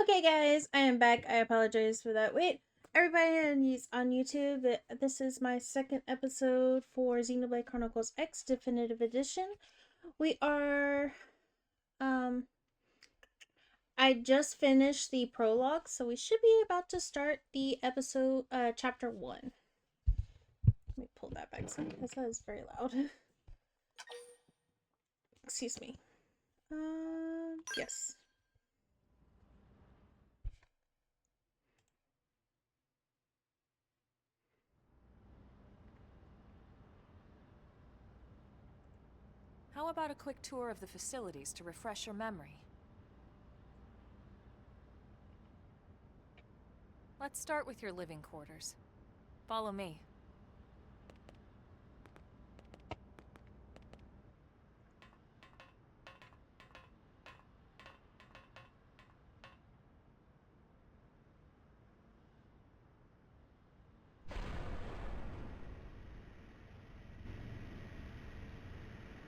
Okay, guys, I am back. I apologize for that. Wait, everybody on YouTube, this is my second episode for Xenoblade Chronicles X Definitive Edition. We are, um, I just finished the prologue, so we should be about to start the episode, chapter 1. Let me pull that back some because that is very loud. Excuse me. Yes. How about a quick tour of the facilities to refresh your memory? Let's start with your living quarters. Follow me.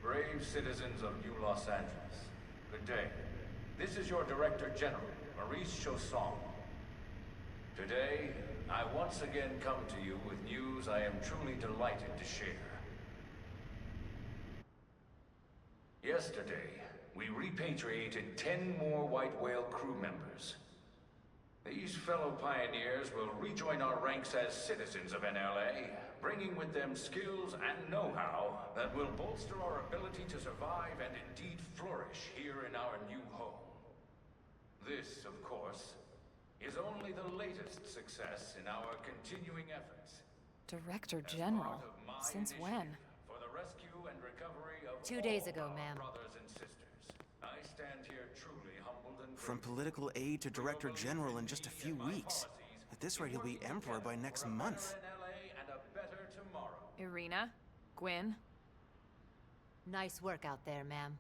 Brave citizens of New Los Angeles, good day. This is your Director General, Maurice Chausson. Today, I once again come to you with news I am truly delighted to share. Yesterday, we repatriated 10 more White Whale crew members. These fellow pioneers will rejoin our ranks as citizens of NLA, bringing with them skills and know-how that will bolster our ability to survive and indeed flourish here in our new home. This, of course, is only the latest success in our continuing efforts. Director General? Since when? For the rescue and recovery of 2 days ago, all our ma'am. brothers and sisters. I stand here truly humbled and From grateful. political aid to director general in just a few weeks. At this rate, he'll be emperor by next month. And a better tomorrow. Irina? Gwyn? Nice work out there, ma'am.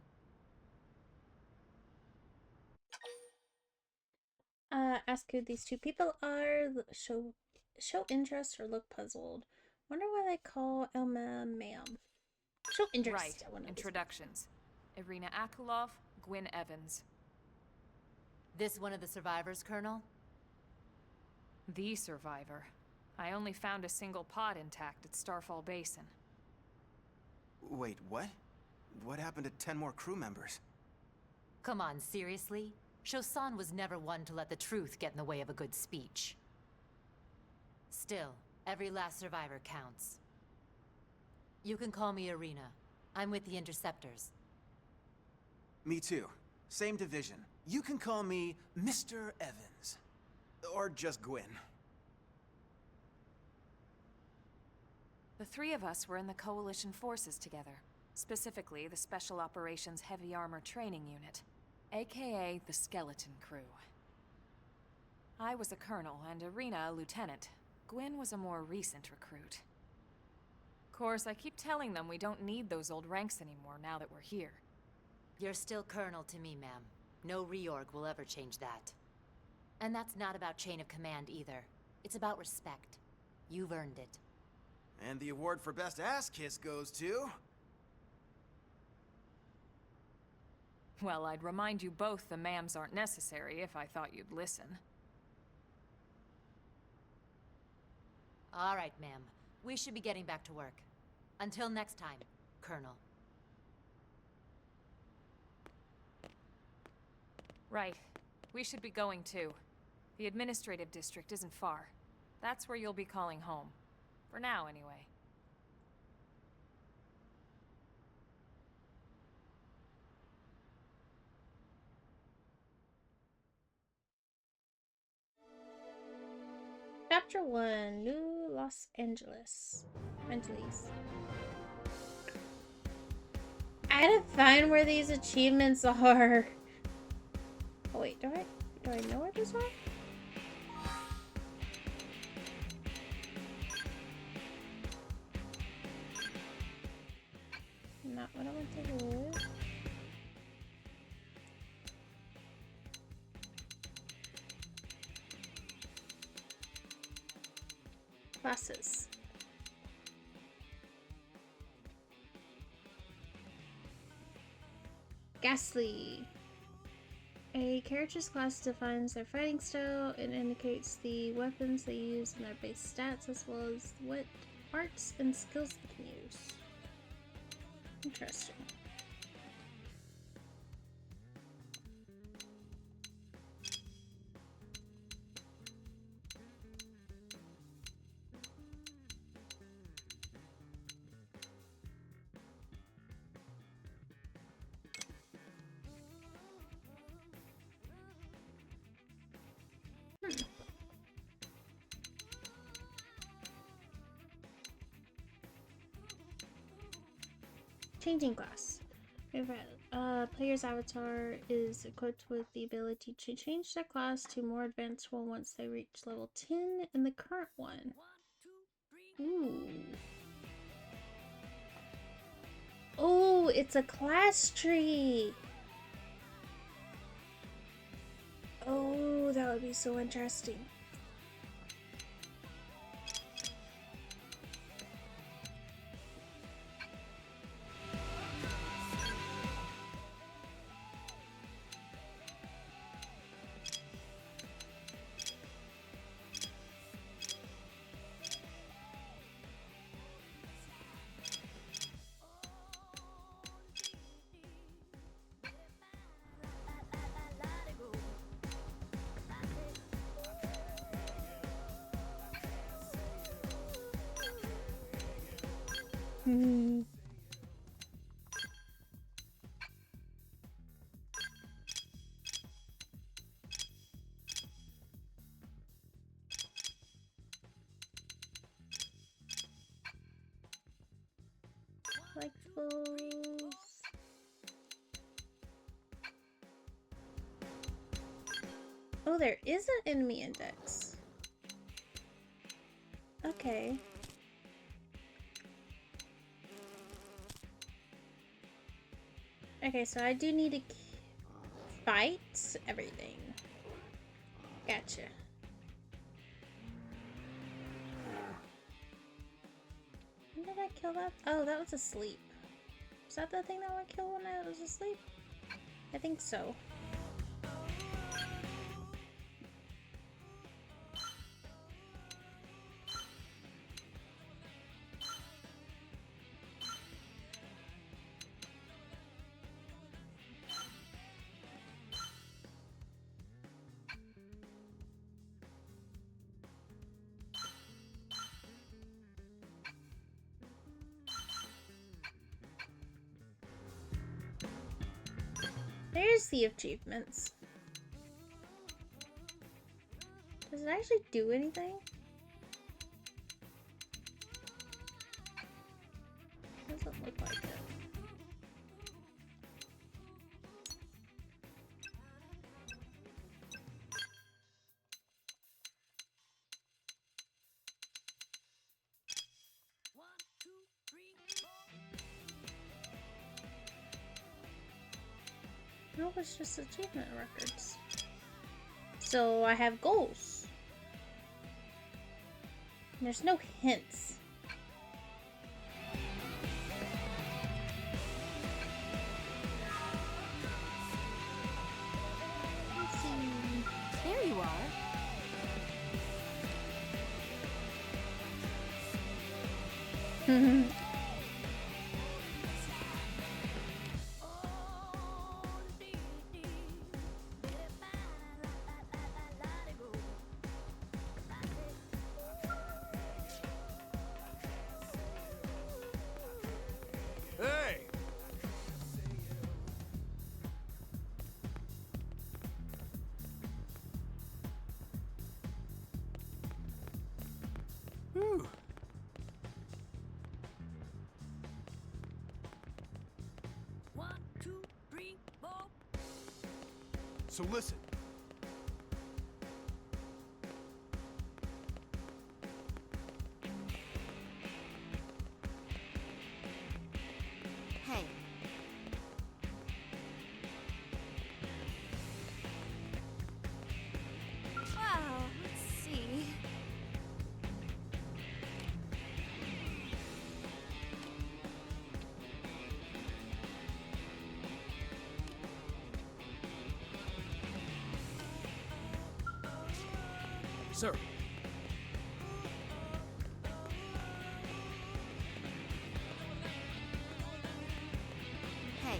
Ask who these two people are. Show interest or look puzzled. Wonder why they call Elma ma'am. Show interest. Right. Introductions. Irina Akulov, Gwyn Evans. This one of the survivors, Colonel? The survivor. I only found a single pod intact at Starfall Basin. Wait, what? What happened to 10 more crew members? Come on, seriously? Chausson was never one to let the truth get in the way of a good speech. Still, every last survivor counts. You can call me Irina. I'm with the Interceptors. Me too. Same division. You can call me Mr. Evans. Or just Gwyn. The three of us were in the Coalition forces together. Specifically, the Special Operations Heavy Armor Training Unit, aka the Skeleton Crew. I was a colonel and Irina a lieutenant. Gwyn was a more recent recruit. Of course, I keep telling them we don't need those old ranks anymore now that we're here. You're still Colonel to me, ma'am. No reorg will ever change that. And that's not about chain of command either. It's about respect. You've earned it. And the award for best ass kiss goes to... Well, I'd remind you both the ma'ams aren't necessary if I thought you'd listen. All right, ma'am. We should be getting back to work. Until next time, Colonel. Right. We should be going too. The administrative district isn't far. That's where you'll be calling home. For now, anyway. Chapter 1, New Los Angeles. I gotta find where these achievements are. Oh wait, do I know where these are? Not what I want to do. Classes. Ghastly. A character's class defines their fighting style and indicates the weapons they use and their base stats, as well as what arts and skills they can use. Interesting. Changing class. Player's avatar is equipped with the ability to change their class to more advanced role once they reach level 10 in the current one. Ooh. Oh, it's a class tree! Oh, that would be so interesting. Hmm. Collectibles. Oh, there is an enemy index. Okay. Okay, so I do need to fight everything. Gotcha. When did I kill that? Oh, that was asleep. Was that the thing that I killed when I was asleep? I think so. There's the achievements. Does it actually do anything? Doesn't look like it. No, it's just achievement records. So I have goals. There's no hints. Let's see. There you are. Hey! Whew. So listen. Hey. Wow, let's see. Sir. Hey.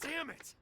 Damn it!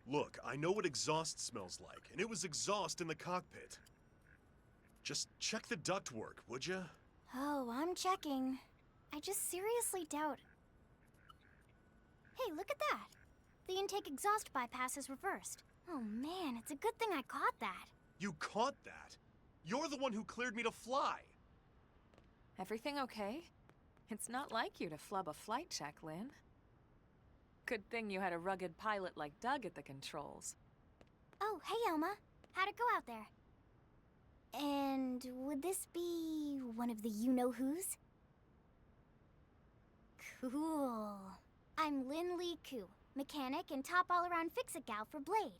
Look, I know what exhaust smells like, and it was exhaust in the cockpit. Just check the ductwork, would you? Oh, I'm checking. I just seriously doubt... Hey, look at that! The intake exhaust bypass is reversed. Oh man, it's a good thing I caught that. You caught that? You're the one who cleared me to fly! Everything okay? It's not like you to flub a flight check, Lynn. Good thing you had a rugged pilot like Doug at the controls. Oh, hey Elma. How'd it go out there? And would this be one of the you-know-whos? Cool. I'm Lynn Lee Koo, mechanic and top all-around fix-it gal for Blade.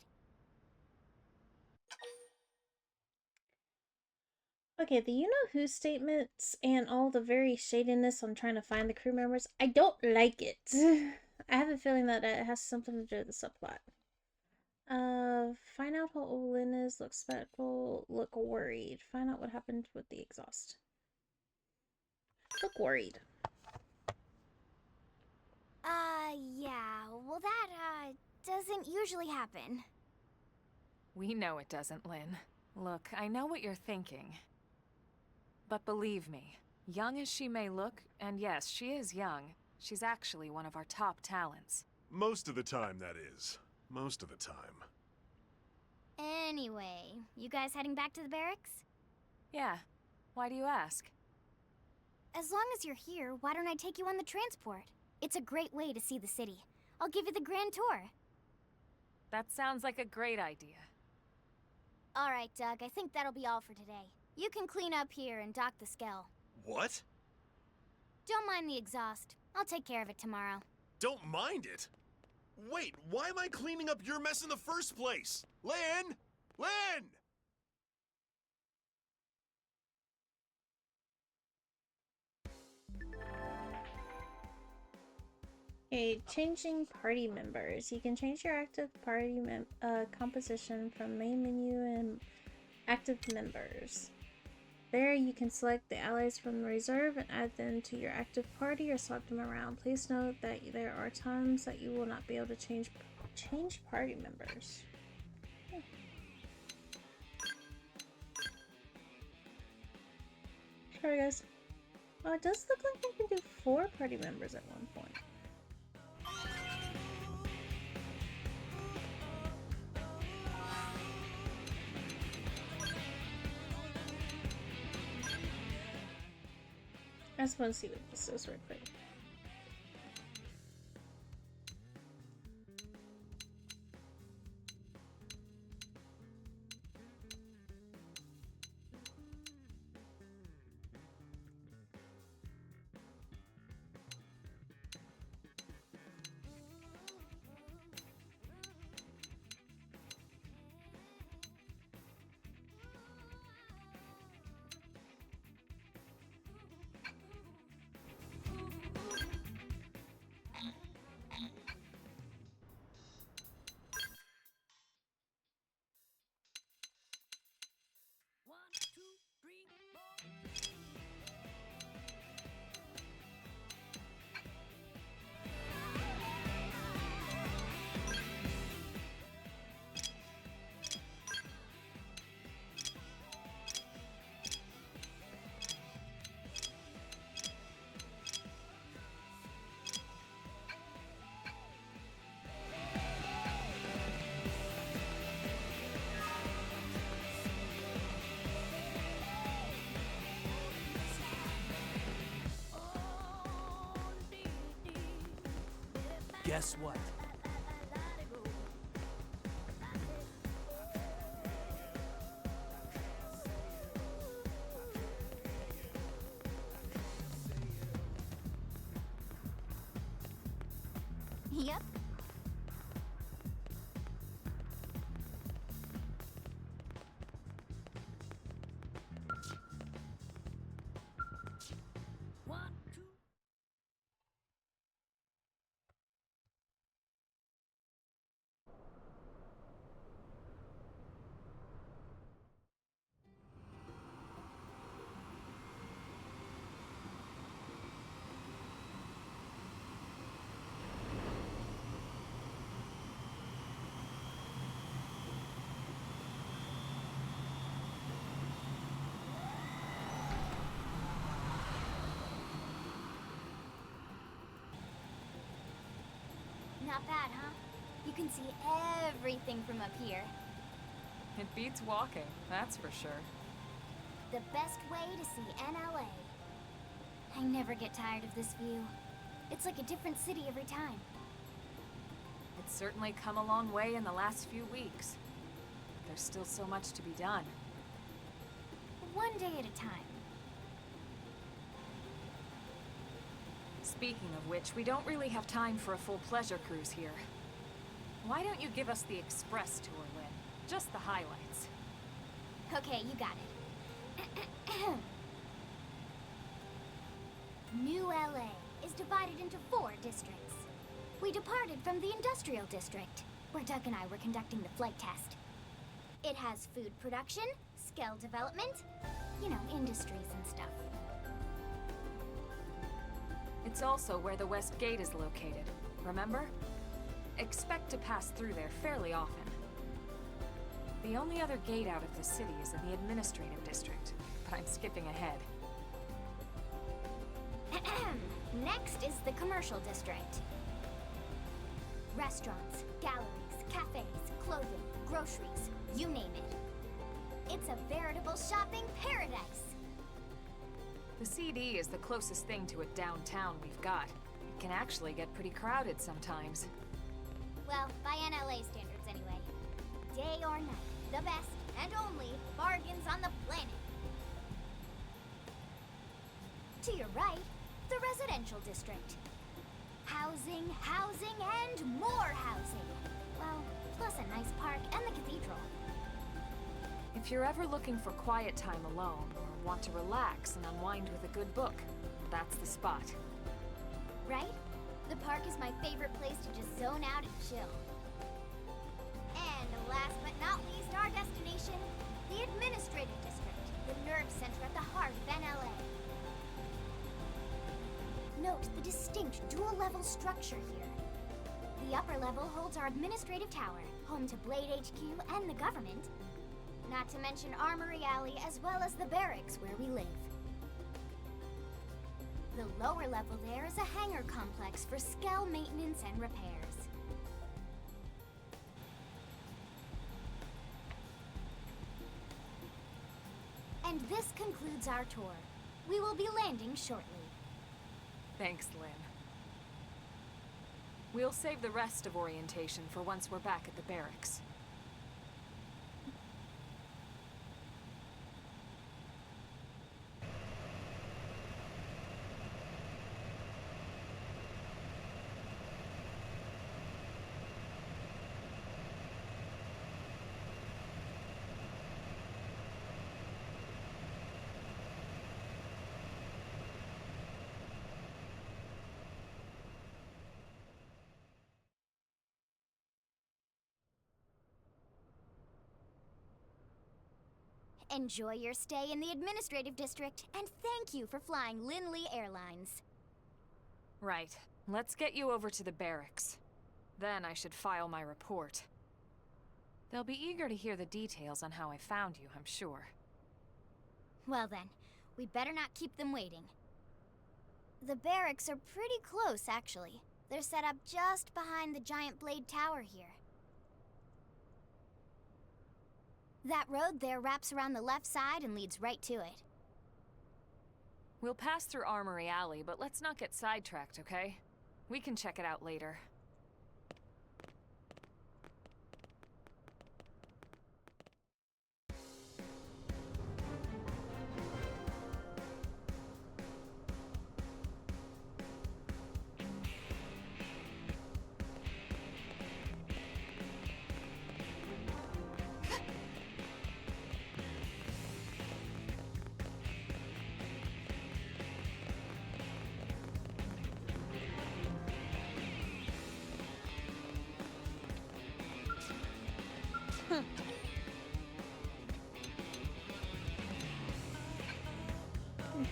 Okay, the you-know-who statements and all the very shadiness on trying to find the crew members, I don't like it. I have a feeling that it has something to do with the subplot. Find out how old Lynn is, look spectral, look worried. Find out what happened with the exhaust. Look worried. Yeah, well that, doesn't usually happen. We know it doesn't, Lynn. Look, I know what you're thinking. But believe me, young as she may look, and yes, she is young, she's actually one of our top talents. Most of the time, that is. Most of the time. Anyway, you guys heading back to the barracks? Yeah. Why do you ask? As long as you're here, why don't I take you on the transport? It's a great way to see the city. I'll give you the grand tour. That sounds like a great idea. All right, Doug, I think that'll be all for today. You can clean up here and dock the Skell. What? Don't mind the exhaust. I'll take care of it tomorrow. Don't mind it? Wait, why am I cleaning up your mess in the first place? Lynn! Lynn! Okay, changing party members. You can change your active party composition from main menu and active members. There you can select the allies from the reserve and add them to your active party or swap them around. Please note that there are times that you will not be able to change party members. Sorry guys. Oh, it does look like you can do 4 party members at one point. I just want to see what this is real quick. Guess what? Yep. Not bad, huh? You can see everything from up here. It beats walking, that's for sure. The best way to see NLA. I never get tired of this view. It's like a different city every time. It's certainly come a long way in the last few weeks. There's still so much to be done. One day at a time. Speaking of which, we don't really have time for a full pleasure cruise here. Why don't you give us the express tour, Lynn? Just the highlights. Okay, you got it. New LA is divided into 4 districts. We departed from the industrial district, where Doug and I were conducting the flight test. It has food production, skill development, you know, industries and stuff. It's also where the West Gate is located, remember? Expect to pass through there fairly often. The only other gate out of the city is in the administrative district, but I'm skipping ahead. Next is the commercial district. Restaurants, galleries, cafes, clothing, groceries, you name it. It's a veritable shopping paradise. The CD is the closest thing to a downtown we've got. It can actually get pretty crowded sometimes. Well, by NLA standards anyway. Day or night, the best and only bargains on the planet. To your right, the residential district. Housing, housing, and more housing. Well, plus a nice park and the cathedral. If you're ever looking for quiet time alone, or want to relax and unwind with a good book, that's the spot. Right? The park is my favorite place to just zone out and chill. And last but not least, our destination, the administrative district, the nerve center at the heart of NLA. Note the distinct dual-level structure here. The upper level holds our administrative tower, home to Blade HQ and the government. Not to mention Armory Alley, as well as the barracks where we live. The lower level there is a hangar complex for Skell maintenance and repairs. And this concludes our tour. We will be landing shortly. Thanks, Lynn. We'll save the rest of orientation for once we're back at the barracks. Enjoy your stay in the administrative district, and thank you for flying Linley Airlines. Right. Let's get you over to the barracks. Then I should file my report. They'll be eager to hear the details on how I found you, I'm sure. Well then, we'd better not keep them waiting. The barracks are pretty close, actually. They're set up just behind the giant blade tower here. That road there wraps around the left side and leads right to it. We'll pass through Armory Alley, but let's not get sidetracked, okay? We can check it out later.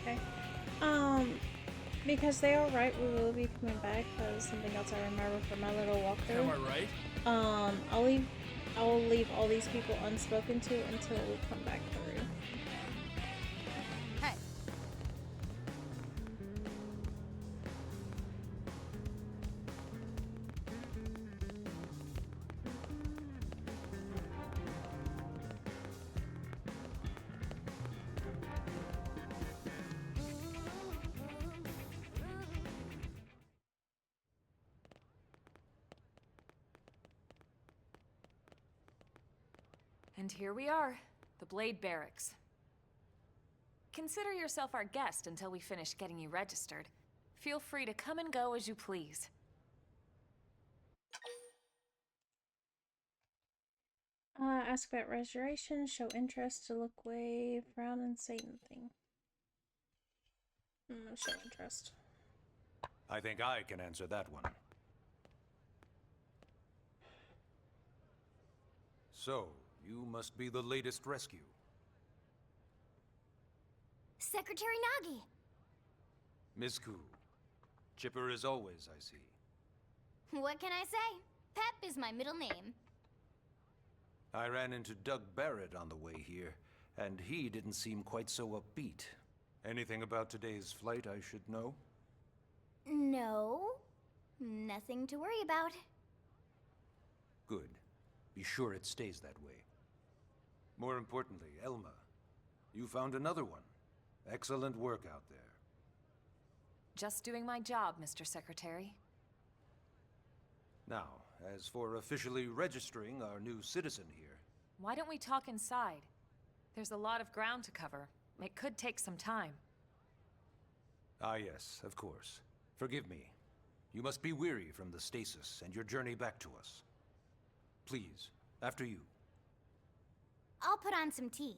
Okay. Because they are right, we will be coming back. That was something else I remember from my little walkthrough. Am I right? I'll leave all these people unspoken to until we come back through. Hey. And here we are, the Blade Barracks. Consider yourself our guest until we finish getting you registered. Feel free to come and go as you please. Ask about reservation, show interest, to look away, frown, and say nothing. Show interest. I think I can answer that one. So, you must be the latest rescue. Secretary Nagi! Miss Koo. Chipper as always, I see. What can I say? Pep is my middle name. I ran into Doug Barrett on the way here, and he didn't seem quite so upbeat. Anything about today's flight I should know? No. Nothing to worry about. Good. Be sure it stays that way. More importantly, Elma, you found another one. Excellent work out there. Just doing my job, Mr. Secretary. Now, as for officially registering our new citizen here... Why don't we talk inside? There's a lot of ground to cover. It could take some time. Ah yes, of course. Forgive me. You must be weary from the stasis and your journey back to us. Please, after you. I'll put on some tea.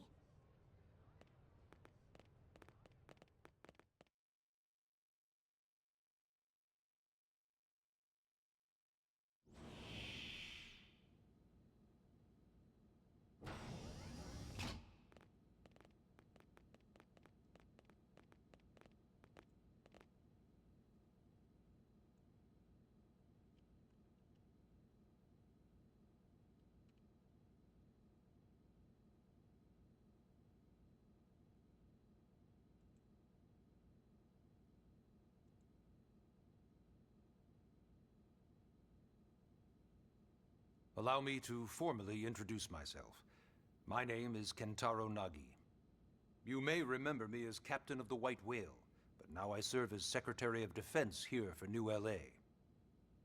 Allow me to formally introduce myself. My name is Kentaro Nagi. You may remember me as Captain of the White Whale, but but now I serve as Secretary of Defense here for New LA.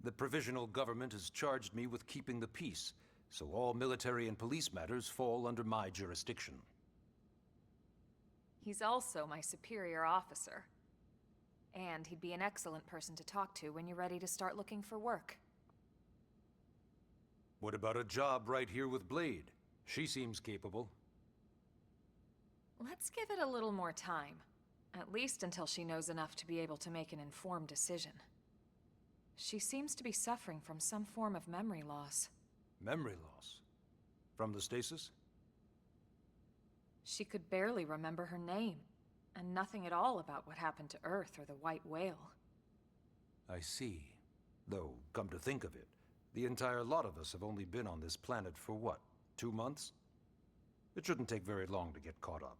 The provisional government has charged me with keeping the peace, so all military and police matters fall under my jurisdiction. He's also my superior officer. And he'd be an excellent person to talk to when you're ready to start looking for work. What about a job right here with Blade? She seems capable. Let's give it a little more time. At least until she knows enough to be able to make an informed decision. She seems to be suffering from some form of memory loss. Memory loss? From the stasis? She could barely remember her name, and nothing at all about what happened to Earth or the White Whale. I see. Though, come to think of it, the entire lot of us have only been on this planet for what, 2 months? It shouldn't take very long to get caught up.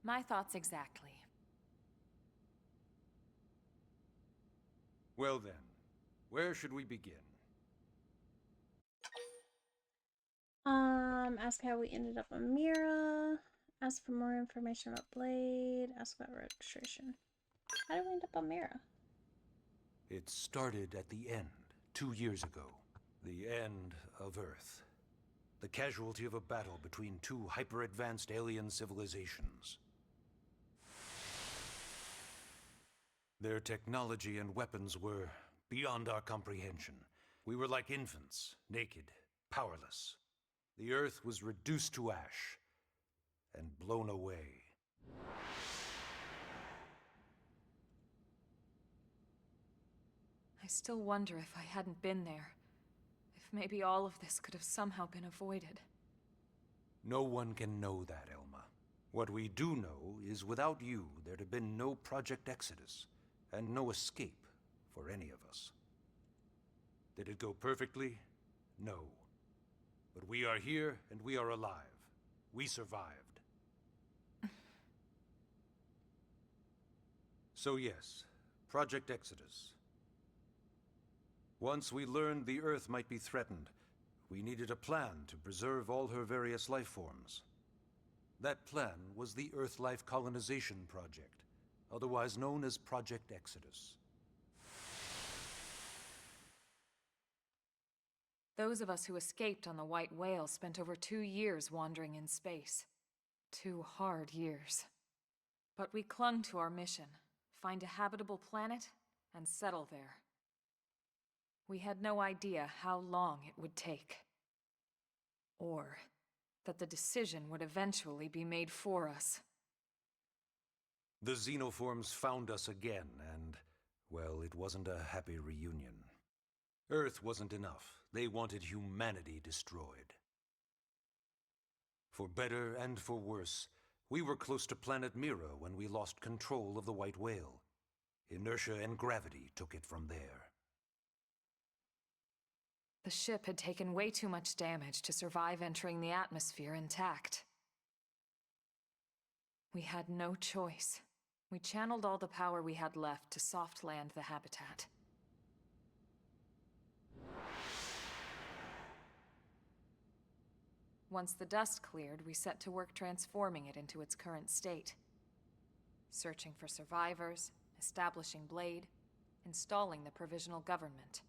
My thoughts exactly. Well then, where should we begin? Ask how we ended up on Mira. Ask for more information about Blade. Ask about registration. How did we end up on Mira? It started at the end, 2 years ago. The end of Earth. The casualty of a battle between two hyper-advanced alien civilizations. Their technology and weapons were beyond our comprehension. We were like infants, naked, powerless. The Earth was reduced to ash and blown away. I still wonder if I hadn't been there. If maybe all of this could have somehow been avoided. No one can know that, Elma. What we do know is without you, there'd have been no Project Exodus, and no escape for any of us. Did it go perfectly? No. But we are here, and we are alive. We survived. So yes, Project Exodus. Once we learned the Earth might be threatened, we needed a plan to preserve all her various life forms. That plan was the Earth Life Colonization Project, otherwise known as Project Exodus. Those of us who escaped on the White Whale spent over 2 years wandering in space. 2 hard years. But we clung to our mission, find a habitable planet, and settle there. We had no idea how long it would take. Or that the decision would eventually be made for us. The xenoforms found us again, and, well, it wasn't a happy reunion. Earth wasn't enough. They wanted humanity destroyed. For better and for worse, we were close to planet Mira when we lost control of the White Whale. Inertia and gravity took it from there. The ship had taken way too much damage to survive entering the atmosphere intact. We had no choice. We channeled all the power we had left to soft land the habitat. Once the dust cleared, we set to work transforming it into its current state. Searching for survivors, establishing Blade, installing the provisional government.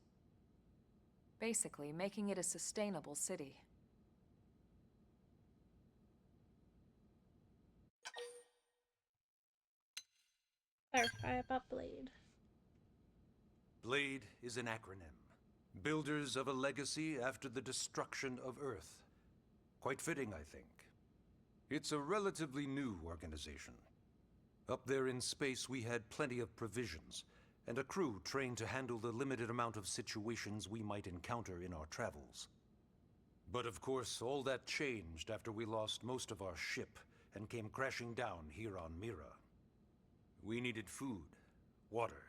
Basically, making it a sustainable city. Clarify about Blade. Blade is an acronym. Builders of a legacy after the destruction of Earth. Quite fitting, I think. It's a relatively new organization. Up there in space, we had plenty of provisions, and a crew trained to handle the limited amount of situations we might encounter in our travels. But of course, all that changed after we lost most of our ship and came crashing down here on Mira. We needed food, water,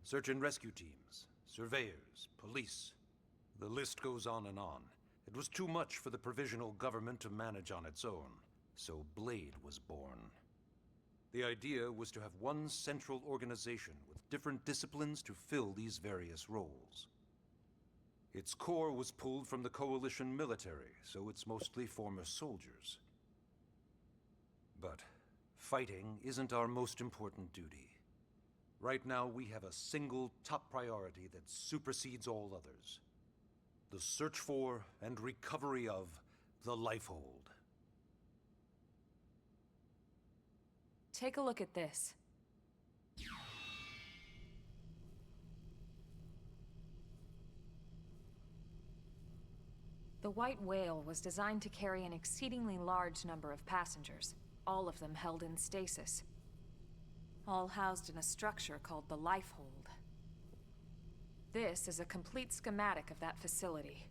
search and rescue teams, surveyors, police. The list goes on and on. It was too much for the provisional government to manage on its own, so Blade was born. The idea was to have one central organization with different disciplines to fill these various roles. Its core was pulled from the Coalition military, so it's mostly former soldiers. But fighting isn't our most important duty. Right now, we have a single top priority that supersedes all others. The search for and recovery of the Lifehold. Take a look at this. The White Whale was designed to carry an exceedingly large number of passengers, all of them held in stasis. All housed in a structure called the Lifehold. This is a complete schematic of that facility.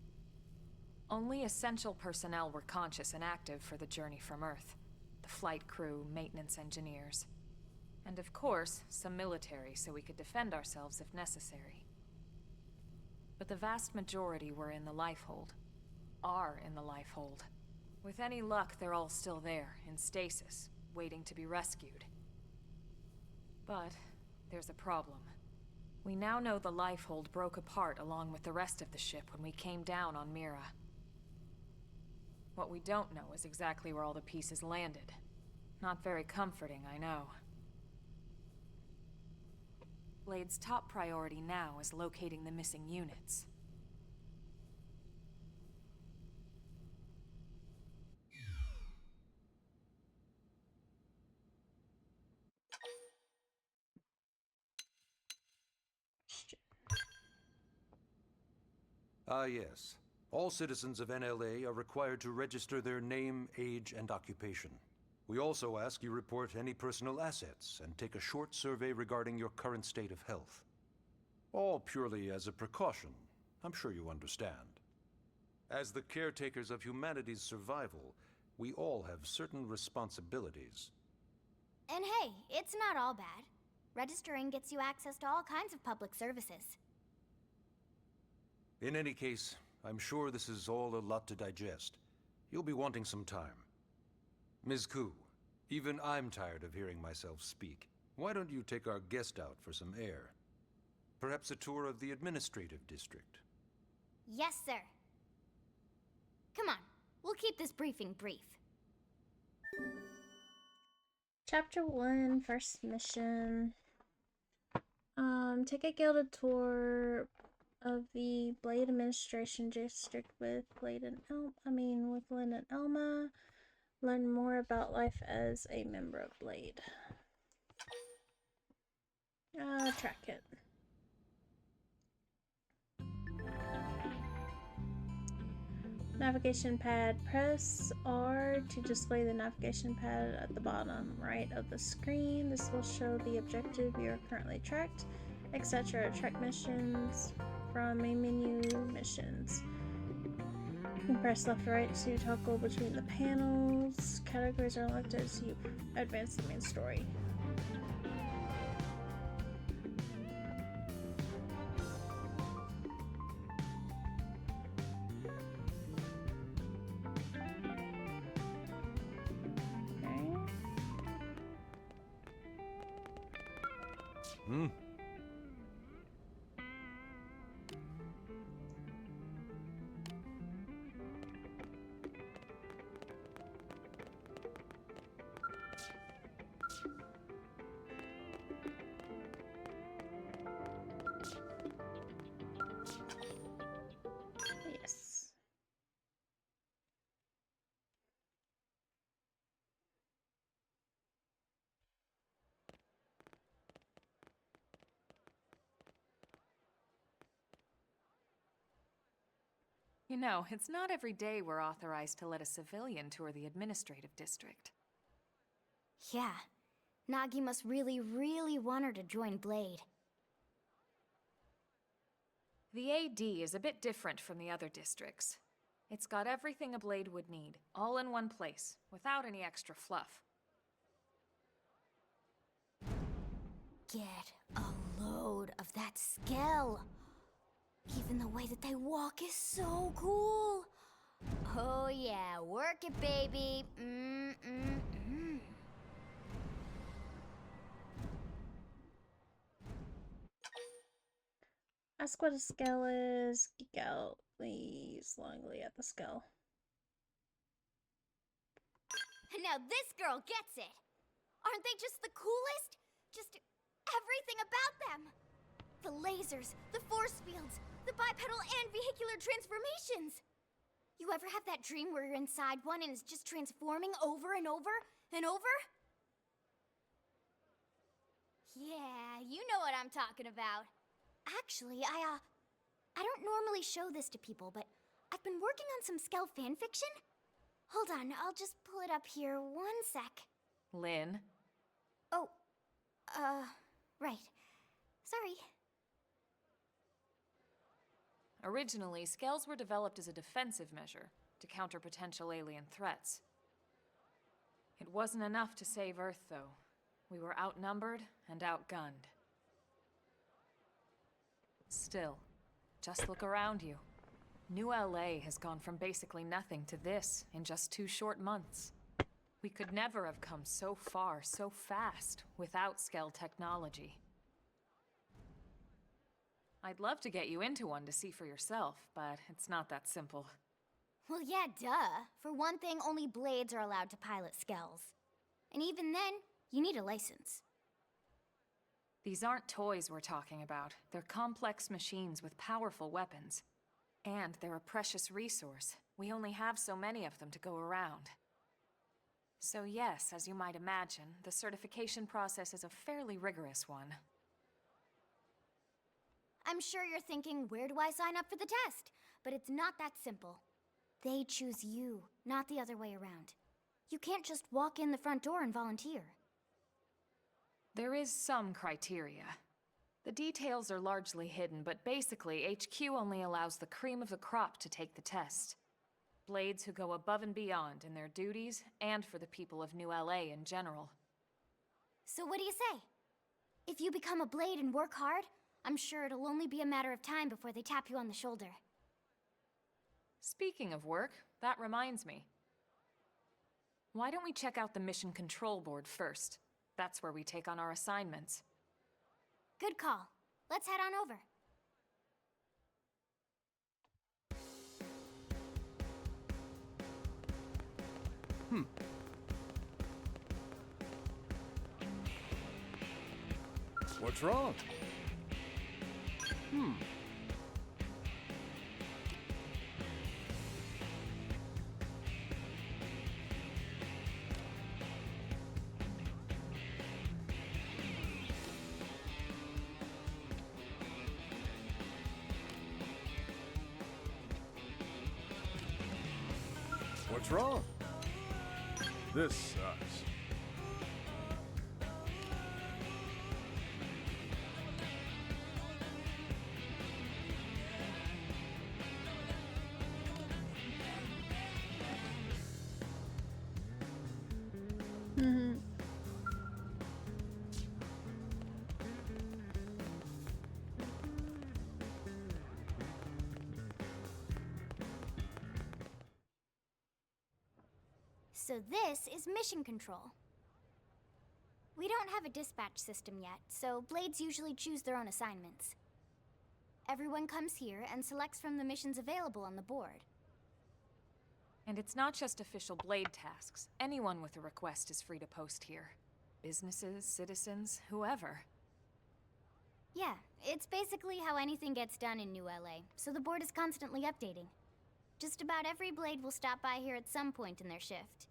Only essential personnel were conscious and active for the journey from Earth. The flight crew, maintenance engineers. And of course, some military so we could defend ourselves if necessary. But the vast majority were in the Lifehold. Are in the Lifehold. With any luck, they're all still there, in stasis, waiting to be rescued. But there's a problem. We now know the Lifehold broke apart along with the rest of the ship when we came down on Mira. What we don't know is exactly where all the pieces landed. Not very comforting, I know. Blade's top priority now is locating the missing units. Yes. All citizens of NLA are required to register their name, age, and occupation. We also ask you report any personal assets and take a short survey regarding your current state of health. All purely as a precaution. I'm sure you understand. As the caretakers of humanity's survival, we all have certain responsibilities. And hey, it's not all bad. Registering gets you access to all kinds of public services. In any case, I'm sure this is all a lot to digest. You'll be wanting some time. Ms. Koo, even I'm tired of hearing myself speak. Why don't you take our guest out for some air? Perhaps a tour of the administrative district. Yes, sir. Come on, we'll keep this briefing brief. Chapter 1, first mission. Take a guided tour of the Blade Administration District with with Lynn and Elma. Learn more about life as a member of Blade. Track it. Navigation pad. Press R to display the navigation pad at the bottom right of the screen. This will show the objective you are currently tracked, etc. Track missions from main menu missions. You can press left or right to toggle between the panels. Categories are unlocked as you advance the main story. Hmm? Yes. You know, it's not every day we're authorized to let a civilian tour the administrative district. Yeah, Nagi must really, really want her to join Blade. The AD is a bit different from the other districts. It's got everything a Blade would need, all in one place, without any extra fluff. Get a load of that Skell. Even the way that they walk is so cool. Oh yeah, work it, baby. Ask what a Skell is. Geek out. Please longly at the Skell. Now this girl gets it. Aren't they just the coolest? Just everything about them. The lasers, the force fields, the bipedal and vehicular transformations. You ever have that dream where you're inside one and it's just transforming over and over and over? Yeah, you know what I'm talking about. Actually, I don't normally show this to people, but I've been working on some Skell fanfiction. Hold on, I'll just pull it up here 1 sec. Lynn? Oh, right. Sorry. Originally, Skells were developed as a defensive measure to counter potential alien threats. It wasn't enough to save Earth, though. We were outnumbered and outgunned. Still, just look around you. New LA has gone from basically nothing to this in just 2 short months. We could never have come so far, so fast, without Skell technology. I'd love to get you into one to see for yourself, but it's not that simple. Well, yeah, duh. For one thing, only Blades are allowed to pilot Skells. And even then, you need a license. These aren't toys we're talking about. They're complex machines with powerful weapons. And they're a precious resource. We only have so many of them to go around. So yes, as you might imagine, the certification process is a fairly rigorous one. I'm sure you're thinking, where do I sign up for the test? But it's not that simple. They choose you, not the other way around. You can't just walk in the front door and volunteer. There is some criteria. The details are largely hidden, but basically, HQ only allows the cream of the crop to take the test. Blades who go above and beyond in their duties, and for the people of New LA in general. So what do you say? If you become a Blade and work hard, I'm sure it'll only be a matter of time before they tap you on the shoulder. Speaking of work, that reminds me. Why don't we check out the Mission Control Board first? That's where we take on our assignments. Good call. Let's head on over. What's wrong? What's wrong? This sucks. So this is Mission Control. We don't have a dispatch system yet, so Blades usually choose their own assignments. Everyone comes here and selects from the missions available on the board. And it's not just official Blade tasks. Anyone with a request is free to post here. Businesses, citizens, whoever. Yeah, it's basically how anything gets done in New LA, so the board is constantly updating. Just about every Blade will stop by here at some point in their shift.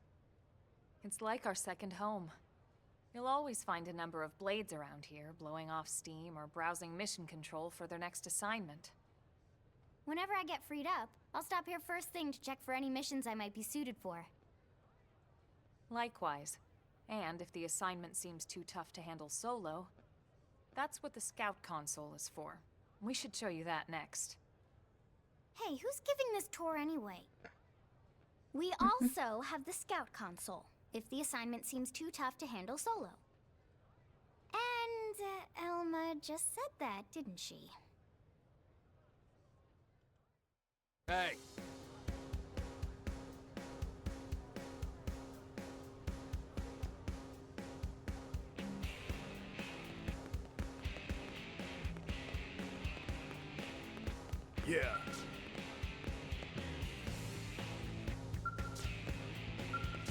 It's like our second home. You'll always find a number of Blades around here, blowing off steam or browsing mission control for their next assignment. Whenever I get freed up, I'll stop here first thing to check for any missions I might be suited for. Likewise. And if the assignment seems too tough to handle solo, that's what the Scout console is for. We should show you that next. Hey, who's giving this tour anyway? We also have the Scout console, if the assignment seems too tough to handle solo. And Elma just said that, didn't she? Hey! Yeah.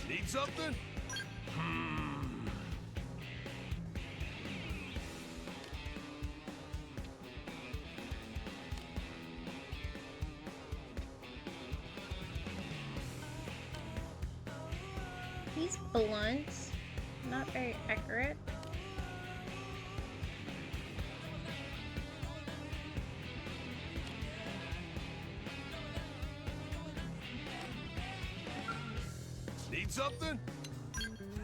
Need something? He's blunt, not very accurate. Need something?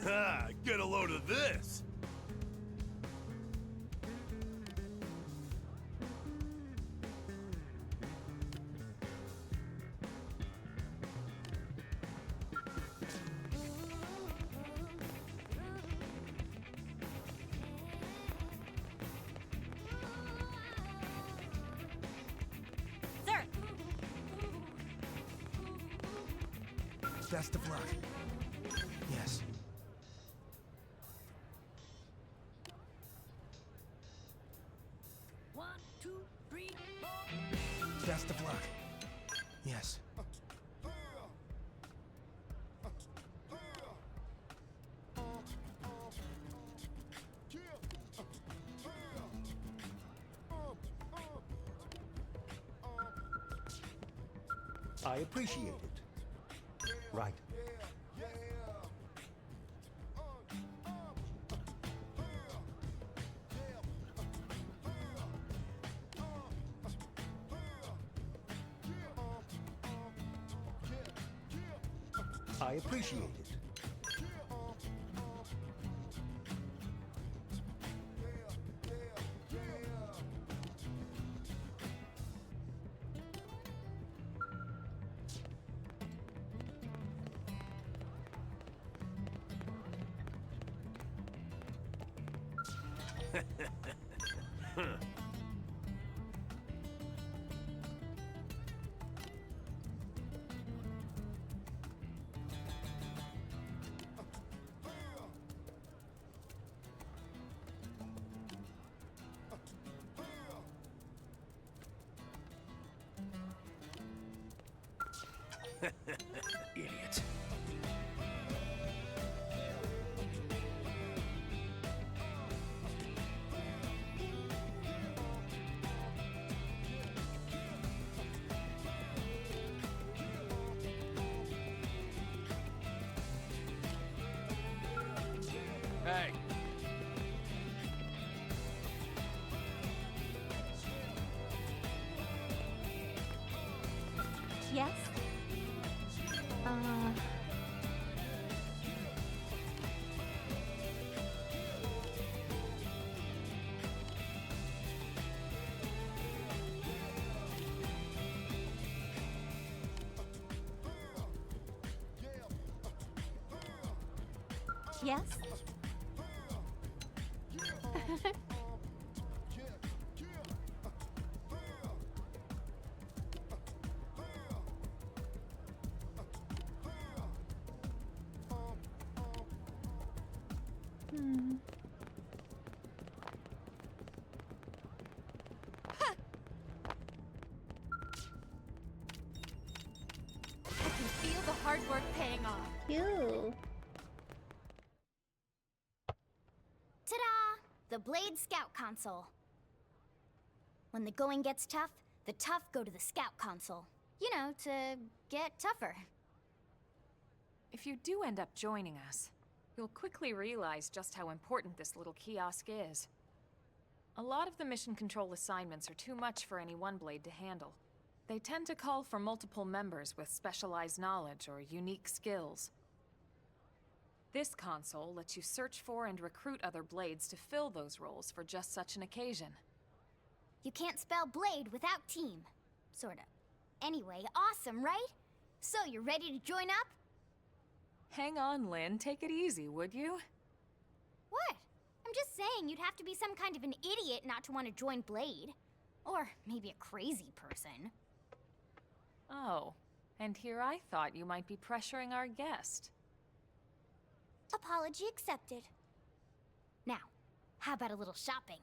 Ha! Get a load of this! Sir! Best of luck. Yes. One, two, three, four. Best of luck. Yes. I appreciate it. Right. I appreciate it. Idiot. Hey, Yes? Yes? I can feel the hard work paying off. You. Ta-da! The Blade Scout Console. When the going gets tough, the tough go to the Scout Console. You know, to get tougher. If you do end up joining us, you'll quickly realize just how important this little kiosk is. A lot of the mission control assignments are too much for any one blade to handle. They tend to call for multiple members with specialized knowledge or unique skills. This console lets you search for and recruit other blades to fill those roles for just such an occasion. You can't spell blade without team. Sorta. Anyway, awesome, right? So, you're ready to join up? Hang on, Lynn. Take it easy, would you? What? I'm just saying you'd have to be some kind of an idiot not to want to join Blade. Or maybe a crazy person. Oh, and here I thought you might be pressuring our guest. Apology accepted. Now, how about a little shopping?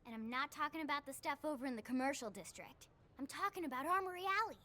And I'm not talking about the stuff over in the commercial district. I'm talking about Armory Alley.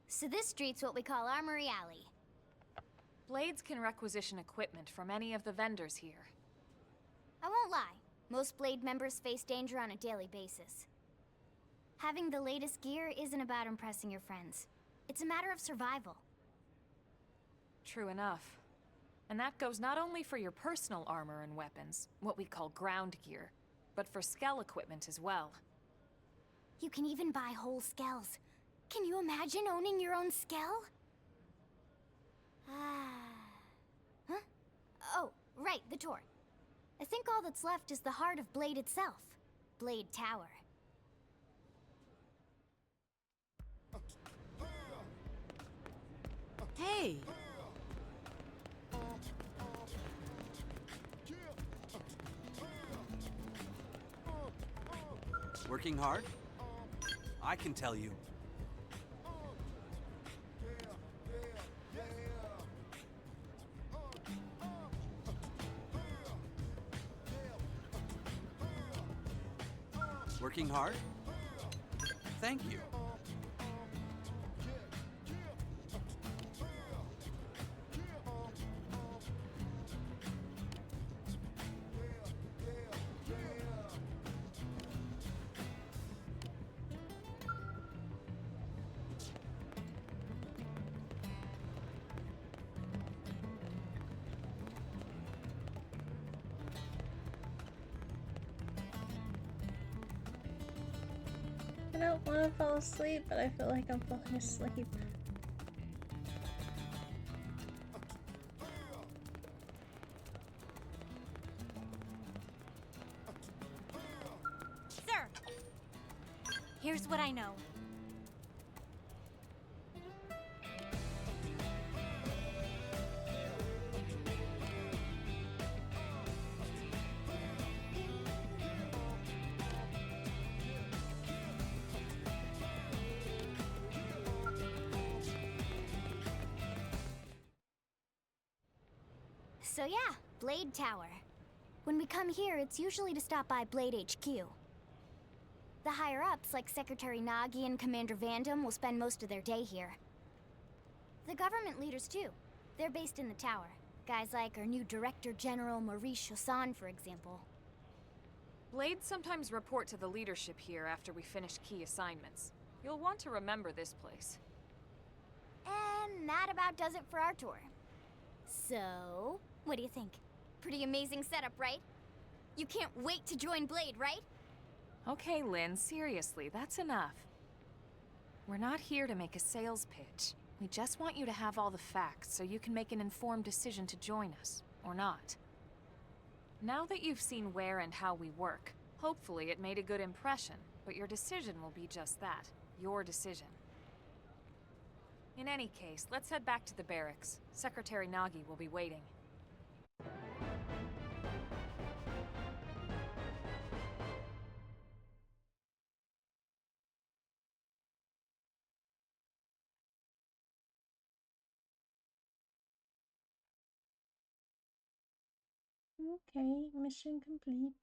So this street's what we call Armory Alley. Blades can requisition equipment from any of the vendors here. I won't lie, most Blade members face danger on a daily basis. Having the latest gear isn't about impressing your friends. It's a matter of survival. True enough. And that goes not only for your personal armor and weapons, what we call ground gear, but for skell equipment as well. You can even buy whole skells. Can you imagine owning your own skell? Huh? Oh, right, the tour. I think all that's left is the heart of Blade itself. Blade Tower. Hey! Working hard? I can tell you. Working hard? Thank you. I don't want to fall asleep, but I feel like I'm falling asleep. Sir! Here's what I know. So yeah, Blade Tower. When we come here, it's usually to stop by Blade HQ. The higher-ups, like Secretary Nagi and Commander Vandam, will spend most of their day here. The government leaders, too. They're based in the tower. Guys like our new Director General Maurice Chassan, for example. Blades sometimes report to the leadership here after we finish key assignments. You'll want to remember this place. And that about does it for our tour. So, what do you think? Pretty amazing setup, right? You can't wait to join Blade, right? Okay, Lynn, seriously, that's enough. We're not here to make a sales pitch. We just want you to have all the facts so you can make an informed decision to join us, or not. Now that you've seen where and how we work, hopefully it made a good impression, but your decision will be just that, your decision. In any case, let's head back to the barracks. Secretary Nagi will be waiting. Okay, mission complete.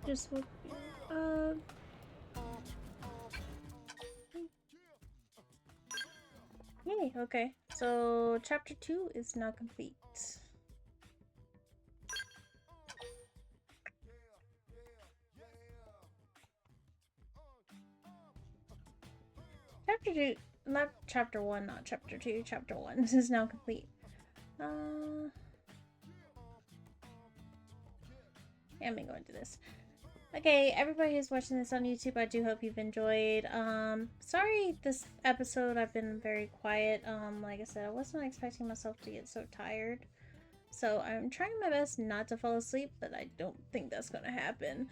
Just what? Yay, okay. So chapter 2 is now complete. Chapter 2, not chapter 1, not chapter 2, chapter 1. This is now complete. Yeah, I'm going to do this. Okay, everybody who's watching this on YouTube, I do hope you've enjoyed. Sorry this episode I've been very quiet. Like I said, I was not expecting myself to get so tired. So I'm trying my best not to fall asleep, but I don't think that's gonna happen.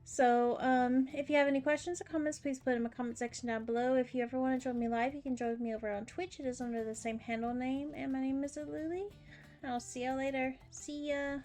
So, if you have any questions or comments, please put them in the comment section down below. If you ever want to join me live, you can join me over on Twitch. It is under the same handle name, and my name is Lily. I'll see y'all later. See ya!